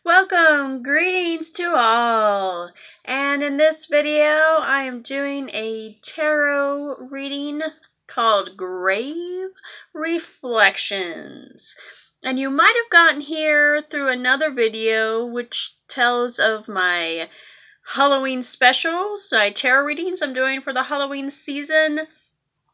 Welcome, greetings to all, and in this video I am doing a tarot reading called Grave Reflections. And you might have gotten here through another video which tells of my Halloween specials, my tarot readings I'm doing for the Halloween season.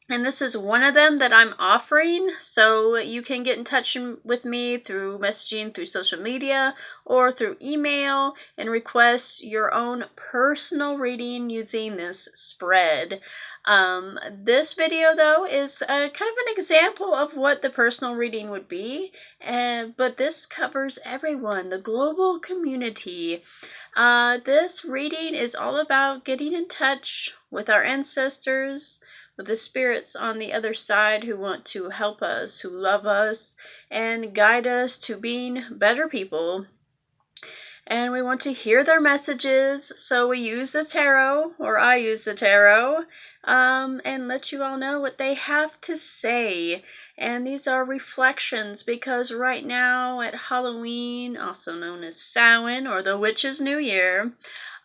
And this is one of them that I'm offering, so you can get in touch with me through messaging, through social media, or through email and request your own personal reading using this spread. This video, though, is kind of an example of what the personal reading would be, but this covers everyone, the global community. This reading is all about getting in touch with our ancestors, with the spirits on the other side who want to help us, who love us, and guide us to being better people. And we want to hear their messages, so we use the tarot, or I use the tarot, and let you all know what they have to say. And these are reflections, because right now at Halloween, also known as Samhain, or the Witch's New Year,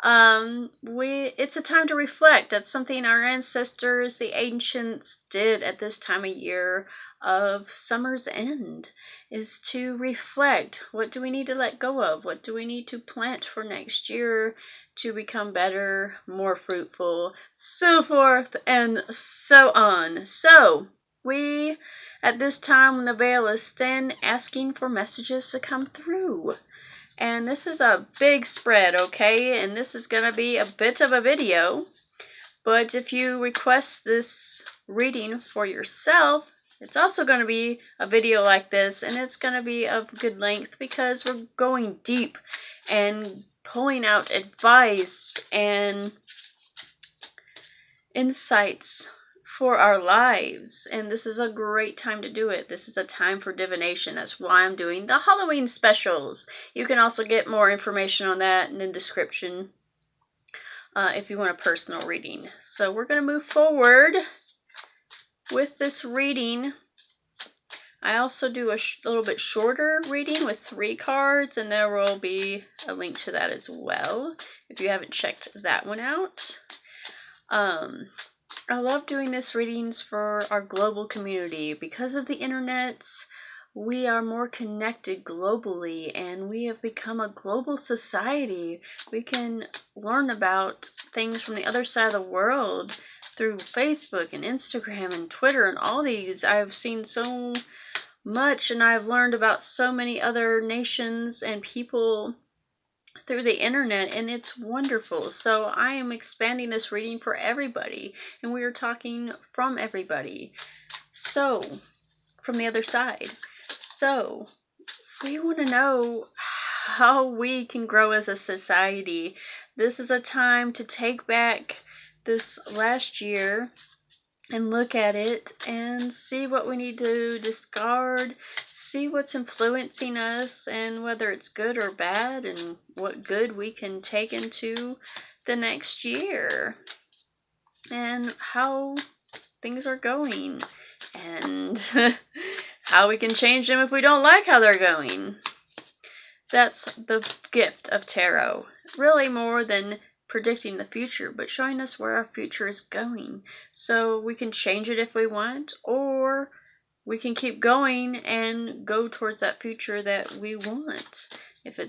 it's a time to reflect. That's something our ancestors, the ancients, did at this time of year of summer's end, is to reflect. What do we need to let go of? What do we need to plant for next year to become better, more fruitful, so forth and so on. So we, at this time when the veil is thin, asking for messages to come through. And this is a big spread, okay? And this is going to be a bit of a video. But if you request this reading for yourself, it's also going to be a video like this. And it's going to be of good length because we're going deep and pulling out advice and insights for our lives, and this is a great time to do it. This is a time for divination. That's why I'm doing the Halloween specials. You can also get more information on that in the description if you want a personal reading. So we're going to move forward with this reading. I also do a little bit shorter reading with 3 cards, and there will be a link to that as well if you haven't checked that one out. I love doing this readings for our global community. Because of the internet, we are more connected globally, and we have become a global society. We can learn about things from the other side of the world through Facebook and Instagram and Twitter and all these. I've seen so much, and I've learned about so many other nations and people through the internet, and it's wonderful. So I am expanding this reading for everybody, and we are talking from everybody, so from the other side. So we want to know how we can grow as a society. This is a time to take back this last year and look at it and see what we need to discard, see what's influencing us and whether it's good or bad, and what good we can take into the next year, and how things are going, and how we can change them if we don't like how they're going. That's the gift of tarot. Really more than predicting the future, but showing us where our future is going, so we can change it if we want, or we can keep going and go towards that future that we want, if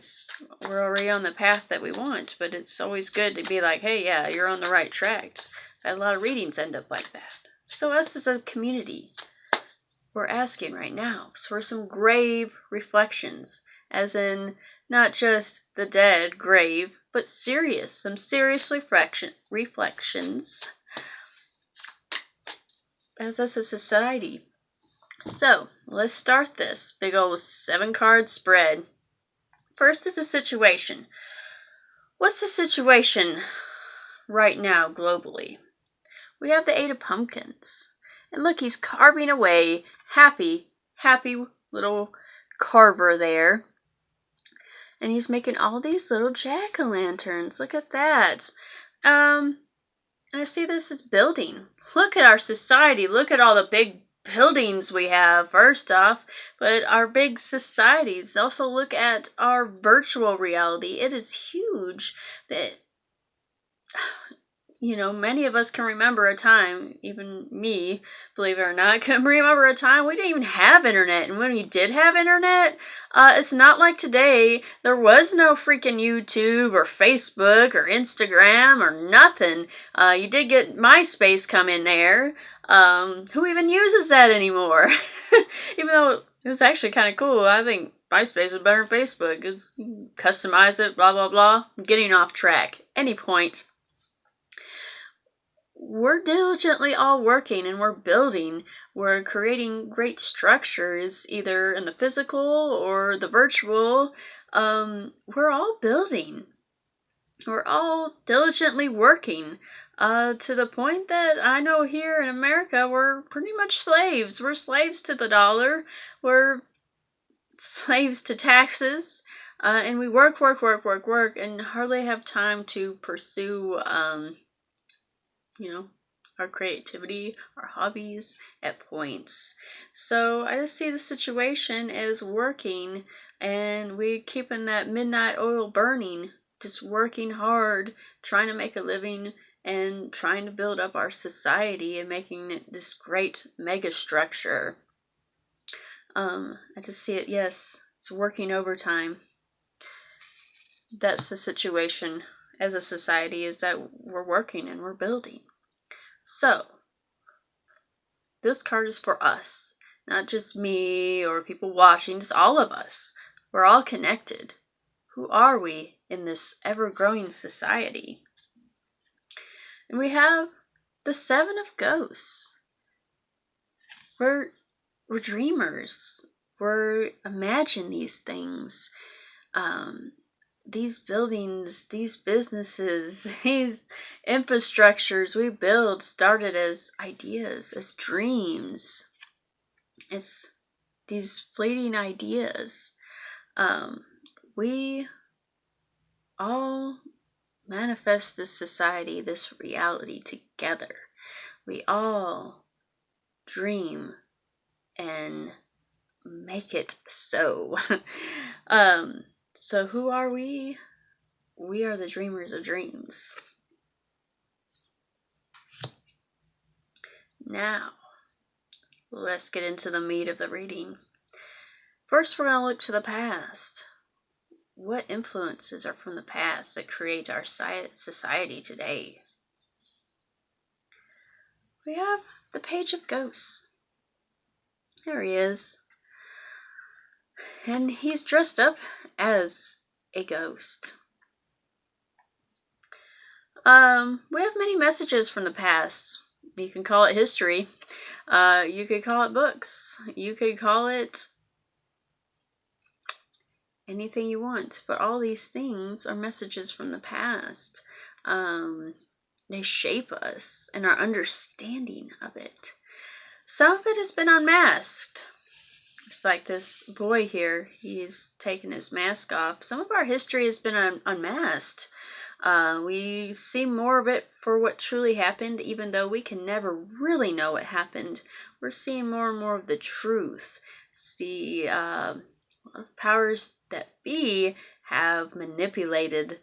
we're already on the path that we want. But it's always good to be like, hey, yeah, you're on the right track. I had a lot of readings end up like that. So us as a community, we're asking right now for some grave reflections, as in not just the dead grave, but some serious reflections as us a society. So let's start this big old 7-card spread. First is the situation. What's the situation right now globally? We have the 8 of Pumpkins. And look, he's carving away. Happy little carver there. And he's making all these little jack-o'-lanterns. Look at that. I see this as building. Look at our society. Look at all the big buildings we have, first off, but our big societies. Also, look at our virtual reality. It is huge. That many of us can remember a time, even me, believe it or not, can remember a time we didn't even have internet. And when we did have internet, it's not like today. There was no freaking YouTube or Facebook or Instagram or nothing. You did get MySpace come in there. Who even uses that anymore? Even though it was actually kind of cool. I think MySpace is better than Facebook. You can customize it, blah, blah, blah. I'm getting off track. Any point. We're diligently all working and we're building. We're creating great structures, either in the physical or the virtual. We're all building. We're all diligently working. To the point that I know here in America, we're pretty much slaves. We're slaves to the dollar. We're slaves to taxes. And we work, and hardly have time to pursue our creativity, our hobbies at points. So I just see the situation as working, and we're keeping that midnight oil burning, just working hard, trying to make a living, and trying to build up our society and making it this great mega structure. I just see it, yes, it's working overtime. That's the situation as a society, is that we're working and we're building. So, this card is for us, not just me or people watching, just all of us. We're all connected. Who are we in this ever-growing society? And we have the Seven of Ghosts. We're dreamers. We're imagine these things. These buildings, these businesses, these infrastructures we build started as ideas, as dreams. It's these fleeting ideas. We all manifest this society, this reality together. We all dream and make it so. So who are we? We are the dreamers of dreams. Now, let's get into the meat of the reading. First, we're going to look to the past. What influences are from the past that create our society today? We have the Page of Ghosts. There he is. And he's dressed up as a ghost. We have many messages from the past. You can call it history. You could call it books. You could call it anything you want. But all these things are messages from the past. They shape us and our understanding of it. Some of it has been unmasked. It's like this boy here, he's taken his mask off. Some of our history has been unmasked. We see more of it for what truly happened, even though we can never really know what happened. We're seeing more and more of the truth. See, powers that be have manipulated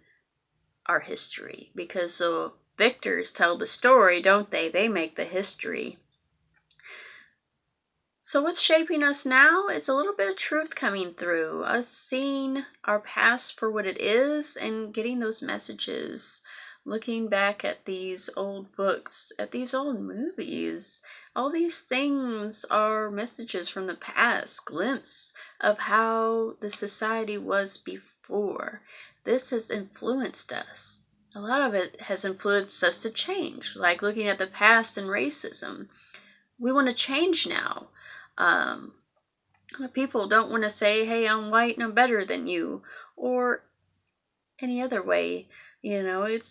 our history, because the victors tell the story, don't they? They make the history. So what's shaping us now? It's a little bit of truth coming through. Us seeing our past for what it is and getting those messages. Looking back at these old books, at these old movies. All these things are messages from the past. Glimpse of how the society was before. This has influenced us. A lot of it has influenced us to change. Like looking at the past and racism. We want to change now. People don't want to say, hey, I'm white and I'm better than you, or any other way. It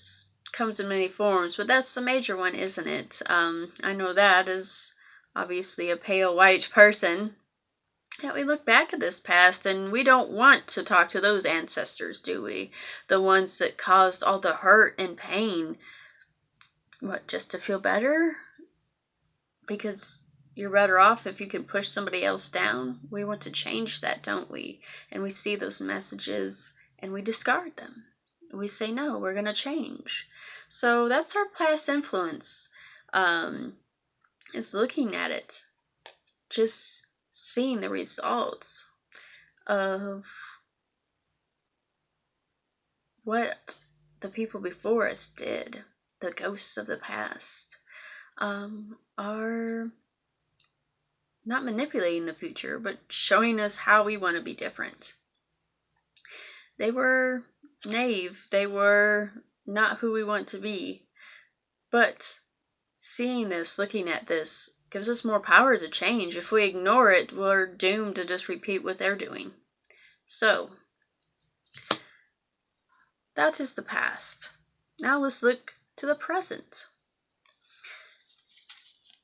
comes in many forms, but that's the major one, isn't it? I know that as obviously a pale white person, that we look back at this past and we don't want to talk to those ancestors, do we? The ones that caused all the hurt and pain. What, just to feel better? Because you're better off if you can push somebody else down. We want to change that, don't we? And we see those messages and we discard them. We say, no, we're going to change. So that's our past influence. Is looking at it, just seeing the results of what the people before us did. The ghosts of the past are not manipulating the future, but showing us how we want to be different. They were naive. They were not who we want to be. But seeing this, looking at this, gives us more power to change. If we ignore it, we're doomed to just repeat what they're doing. So, that is the past. Now let's look to the present.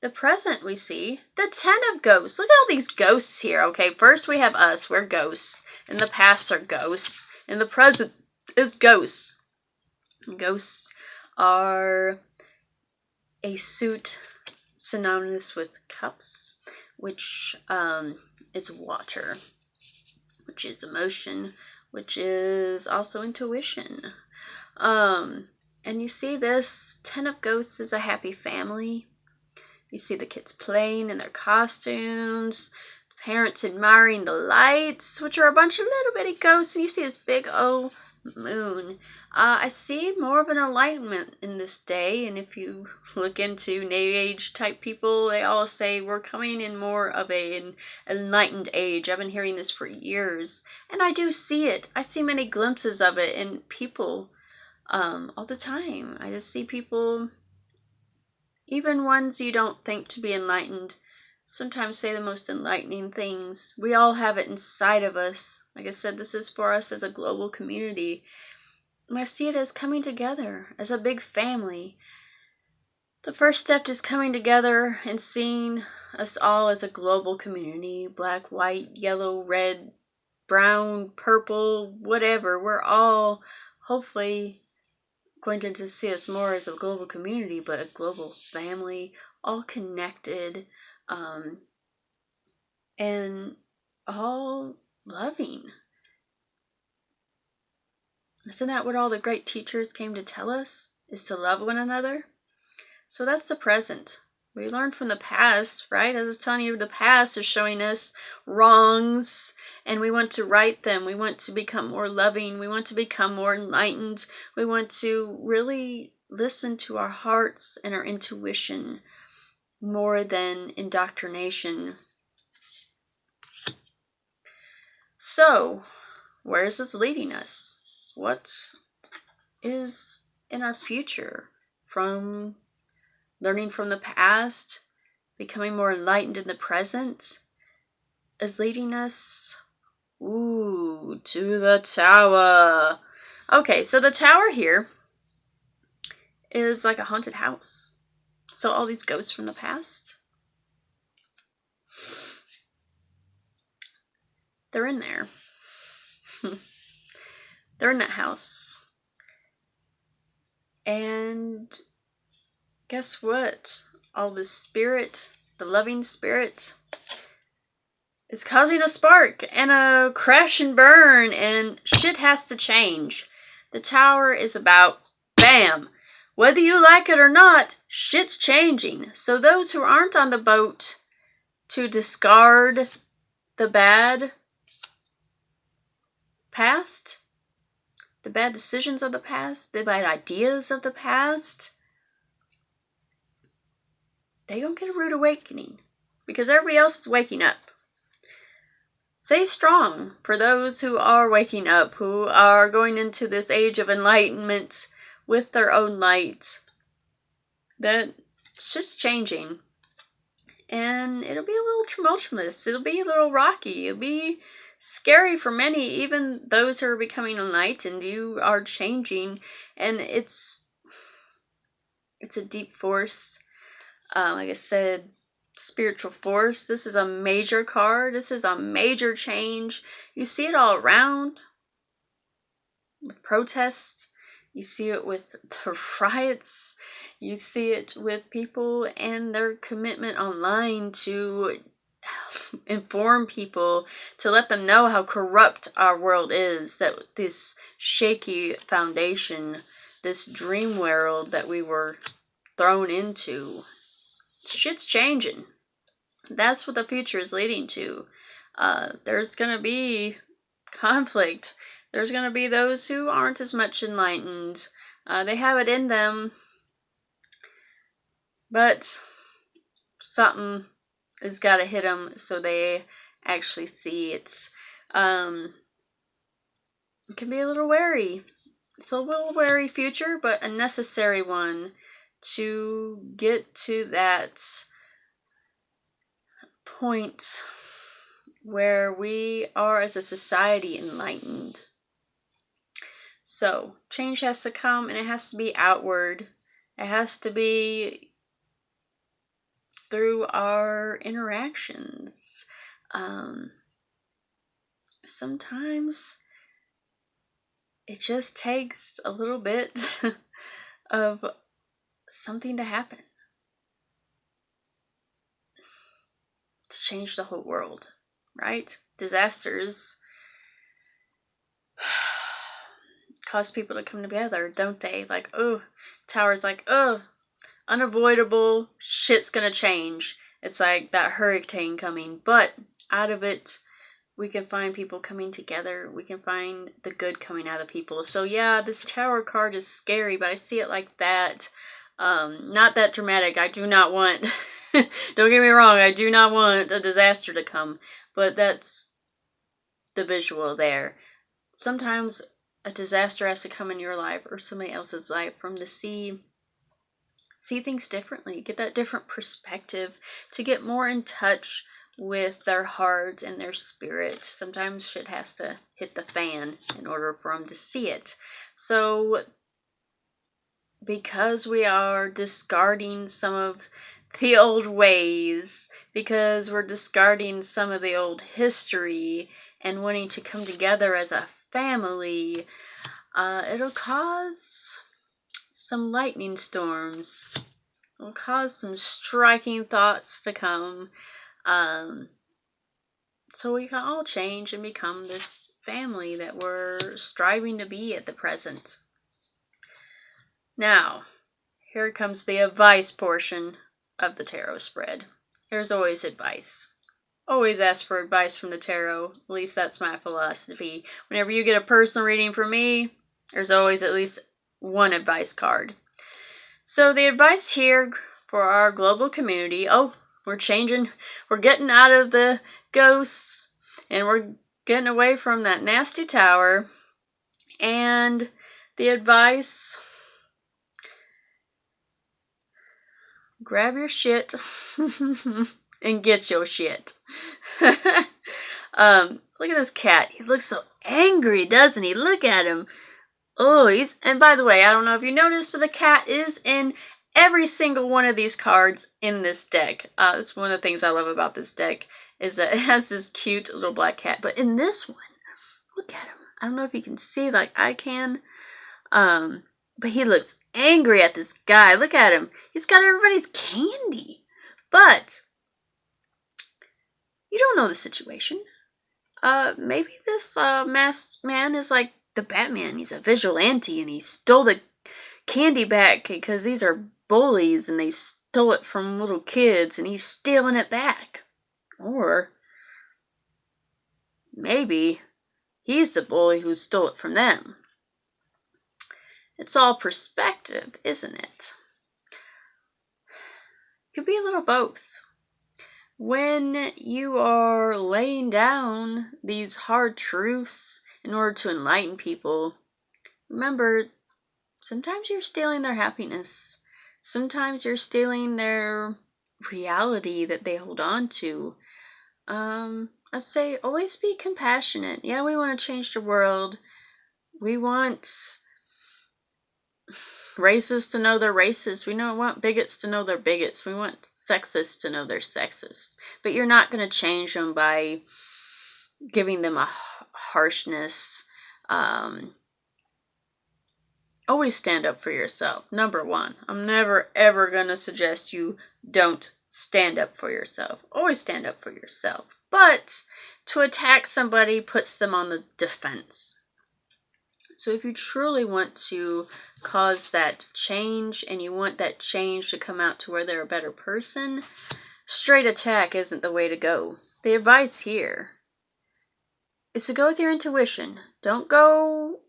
The present we see, the 10 of ghosts. Look at all these ghosts here, okay? First we have us, we're ghosts. In the past are ghosts. In the present is ghosts. Ghosts are a suit synonymous with cups, which is water, which is emotion, which is also intuition. And you see this 10 of ghosts is a happy family. You see the kids playing in their costumes, parents admiring the lights, which are a bunch of little bitty ghosts, and you see this big old moon. I see more of an enlightenment in this day, and if you look into New Age type people, they all say we're coming in more of an enlightened age. I've been hearing this for years, and I do see it. I see many glimpses of it in people all the time. I just see people, even ones you don't think to be enlightened, sometimes say the most enlightening things. We all have it inside of us. Like I said, this is for us as a global community. And I see it as coming together, as a big family. The first step is coming together and seeing us all as a global community. Black, white, yellow, red, brown, purple, whatever. We're all hopefully going to see us more as a global community, but a global family, all connected, and all loving. Isn't that what all the great teachers came to tell us? Is to love one another? So that's the present. We learned from the past, right? As I was telling you, the past is showing us wrongs, and we want to right them. We want to become more loving. We want to become more enlightened. We want to really listen to our hearts and our intuition more than indoctrination. So, where is this leading us? What is in our future from learning from the past, becoming more enlightened in the present, is leading us, to the tower. Okay, so the tower here is like a haunted house. So all these ghosts from the past, they're in there. They're in that house. And guess what? All the spirit, the loving spirit, is causing a spark and a crash and burn, and shit has to change. The tower is about, bam! Whether you like it or not, shit's changing. So those who aren't on the boat to discard the bad past, the bad decisions of the past, the bad ideas of the past, they don't get a rude awakening because everybody else is waking up. Stay strong for those who are waking up, who are going into this age of enlightenment with their own light. That shit's changing. And it'll be a little tumultuous. It'll be a little rocky. It'll be scary for many, even those who are becoming enlightened. You are changing, and it's a deep force. Like I said, spiritual force. This is a major card. This is a major change. You see it all around with protests You see it with the riots. You see it with people and their commitment online to inform people, to let them know how corrupt our world is, that this shaky foundation, this dream world that we were thrown into, shit's changing. That's what the future is leading to. There's going to be conflict. There's going to be those who aren't as much enlightened. They have it in them, but something has got to hit them so they actually see it. It can be a little wary. It's a little wary future, but a necessary one to get to that point where we are as a society enlightened. So, change has to come, and it has to be outward. It has to be through our interactions. Sometimes it just takes a little bit of something to happen to change the whole world, right? Disasters cause people to come together, don't they? Like, oh, towers, like, oh, unavoidable, shit's gonna change. It's like that hurricane coming, but out of it, we can find people coming together. We can find the good coming out of people. So yeah, this tower card is scary, but I see it like that. Not that dramatic. I do not want, don't get me wrong, I do not want a disaster to come, but that's the visual there. Sometimes a disaster has to come in your life or somebody else's life from to see things differently, get that different perspective, to get more in touch with their heart and their spirit. Sometimes shit has to hit the fan in order for them to see it. So, because we are discarding some of the old ways, because we're discarding some of the old history and wanting to come together as a family, it'll cause some lightning storms. It'll cause some striking thoughts to come. So we can all change and become this family that we're striving to be at the present. Now, here comes the advice portion of the tarot spread. There's always advice. Always ask for advice from the tarot. At least that's my philosophy. Whenever you get a personal reading from me, there's always at least one advice card. So the advice here for our global community, we're changing, we're getting out of the ghosts, and we're getting away from that nasty tower. And the advice, grab your shit and get your shit. Look at this cat. He looks so angry, doesn't he? Look at him. Oh, and by the way, I don't know if you noticed, but the cat is in every single one of these cards in this deck. That's one of the things I love about this deck, is that it has this cute little black cat. But in this one, look at him. I don't know if you can see like I can, but he looks angry at this guy. Look at him. He's got everybody's candy. But you don't know the situation. Maybe this masked man is like the Batman. He's a vigilante and he stole the candy back because these are bullies and they stole it from little kids and he's stealing it back. Or maybe he's the bully who stole it from them. It's all perspective, isn't it? It could be a little both. When you are laying down these hard truths in order to enlighten people, remember, sometimes you're stealing their happiness. Sometimes you're stealing their reality that they hold on to. I'd say always be compassionate. Yeah, we want to change the world. We want racists to know they're racist. We don't want bigots to know they're bigots. We want sexists to know they're sexist. But you're not going to change them by giving them a harshness always stand up for yourself. Number one, I'm never ever gonna suggest you don't stand up for yourself. Always stand up for yourself. But to attack somebody puts them on the defense. So if you truly want to cause that change and you want that change to come out to where they're a better person, straight attack isn't the way to go. The advice here is to go with your intuition. Don't go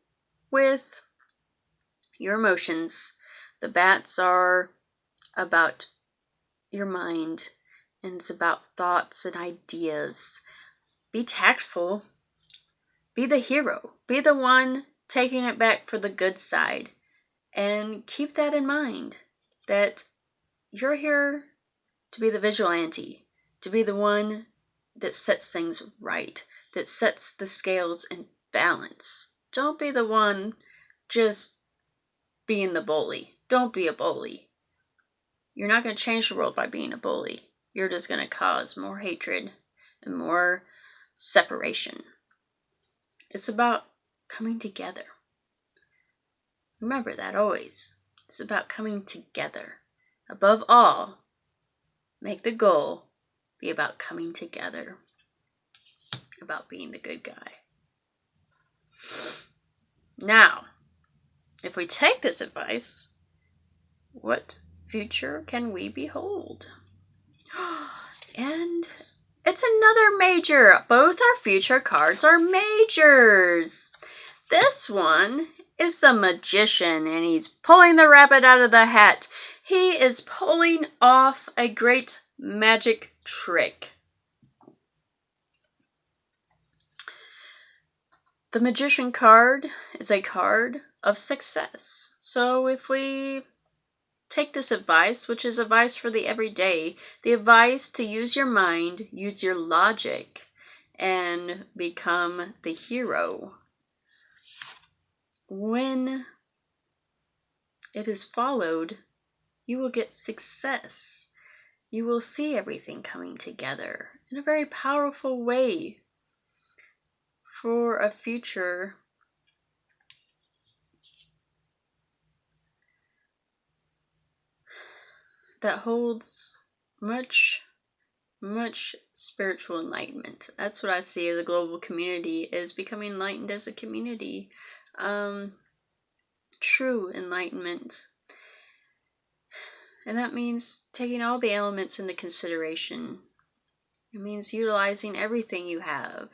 with your emotions. The bats are about your mind, and it's about thoughts and ideas. Be tactful. Be the hero. Be the one taking it back for the good side. And keep that in mind, that you're here to be the vigilante, to be the one that sets things right, that sets the scales in balance. Don't be the one just being the bully. Don't be a bully. You're not going to change the world by being a bully. You're just going to cause more hatred and more separation. It's about coming together. Remember that always. It's about coming together. Above all, make the goal be about coming together, about being the good guy. Now, if we take this advice, what future can we behold? And it's another major. Both our future cards are majors. This one is the Magician, and he's pulling the rabbit out of the hat. He is pulling off a great magic trick. The Magician card is a card of success. So if we take this advice, which is advice for the everyday, the advice to use your mind, use your logic, and become the hero. When it is followed, you will get success. You will see everything coming together in a very powerful way for a future that holds much spiritual enlightenment. That's what I see as a global community, is becoming enlightened as a community. True enlightenment. And that means taking all the elements into consideration. It means utilizing everything you have.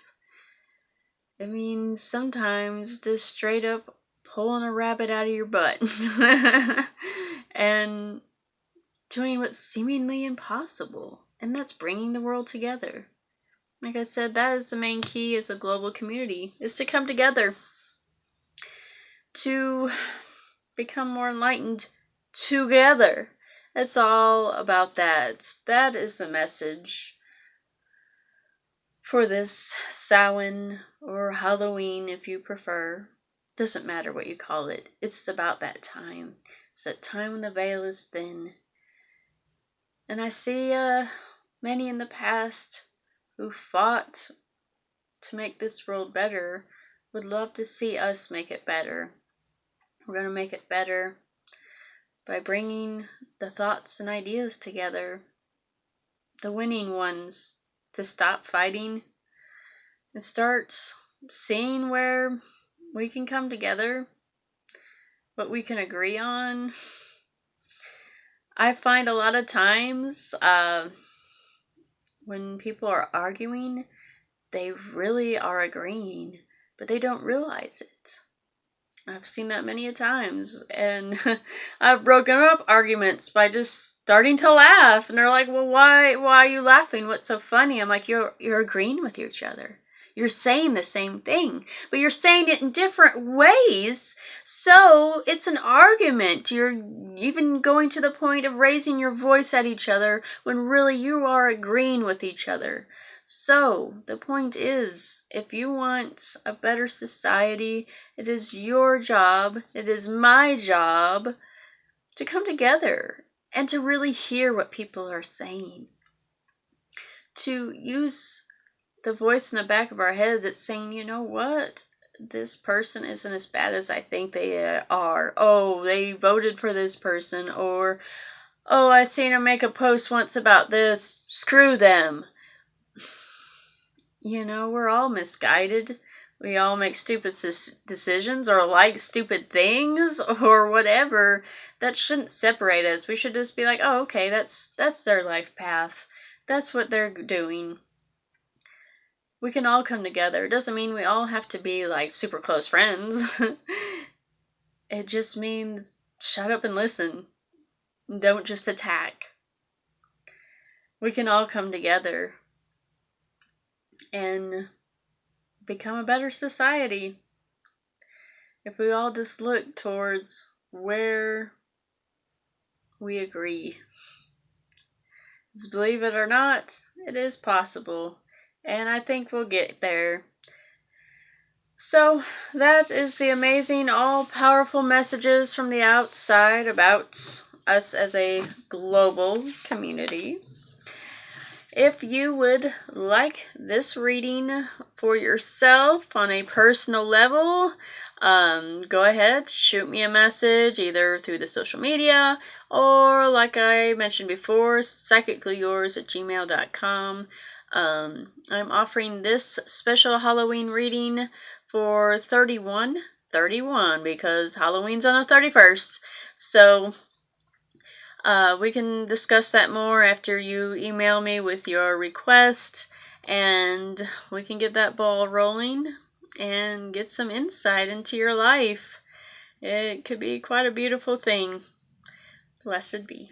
It means sometimes just straight up pulling a rabbit out of your butt and doing what's seemingly impossible. And that's bringing the world together. Like I said, that is the main key as a global community, is to come together, to become more enlightened together. It's all about that. That is the message for this Samhain, or Halloween if you prefer. Doesn't matter what you call it. It's about that time. It's that time when the veil is thin. And I see many in the past who fought to make this world better would love to see us make it better. We're going to make it better by bringing the thoughts and ideas together, the winning ones, to stop fighting and start seeing where we can come together, what we can agree on. I find a lot of times when people are arguing, they really are agreeing, but they don't realize it. I've seen that many a times, and I've broken up arguments by just starting to laugh, and they're like, well, why are you laughing? What's so funny? I'm like, you're agreeing with each other. You're saying the same thing, but you're saying it in different ways, so it's an argument. You're even going to the point of raising your voice at each other when really you are agreeing with each other. So, the point is, if you want a better society, it is your job, it is my job, to come together and to really hear what people are saying. To use the voice in the back of our head that's saying, you know what, this person isn't as bad as I think they are. Oh, they voted for this person. Or, oh, I seen her make a post once about this. Screw them. You know, we're all misguided. We all make stupid decisions or like stupid things or whatever. That shouldn't separate us. We should just be like, oh, okay, that's their life path. That's what they're doing. We can all come together. It doesn't mean we all have to be like super close friends. It just means shut up and listen. Don't just attack. We can all come together and become a better society if we all just look towards where we agree. Just believe it or not, it is possible, and I think we'll get there. So that is the amazing, all-powerful messages from the outside about us as a global community. If you would like this reading for yourself on a personal level, go ahead, shoot me a message either through the social media or, like I mentioned before, psychicallyyours@gmail.com. I'm offering this special Halloween reading for 31/31 because Halloween's on the 31st. So we can discuss that more after you email me with your request, and we can get that ball rolling and get some insight into your life. It could be quite a beautiful thing. Blessed be.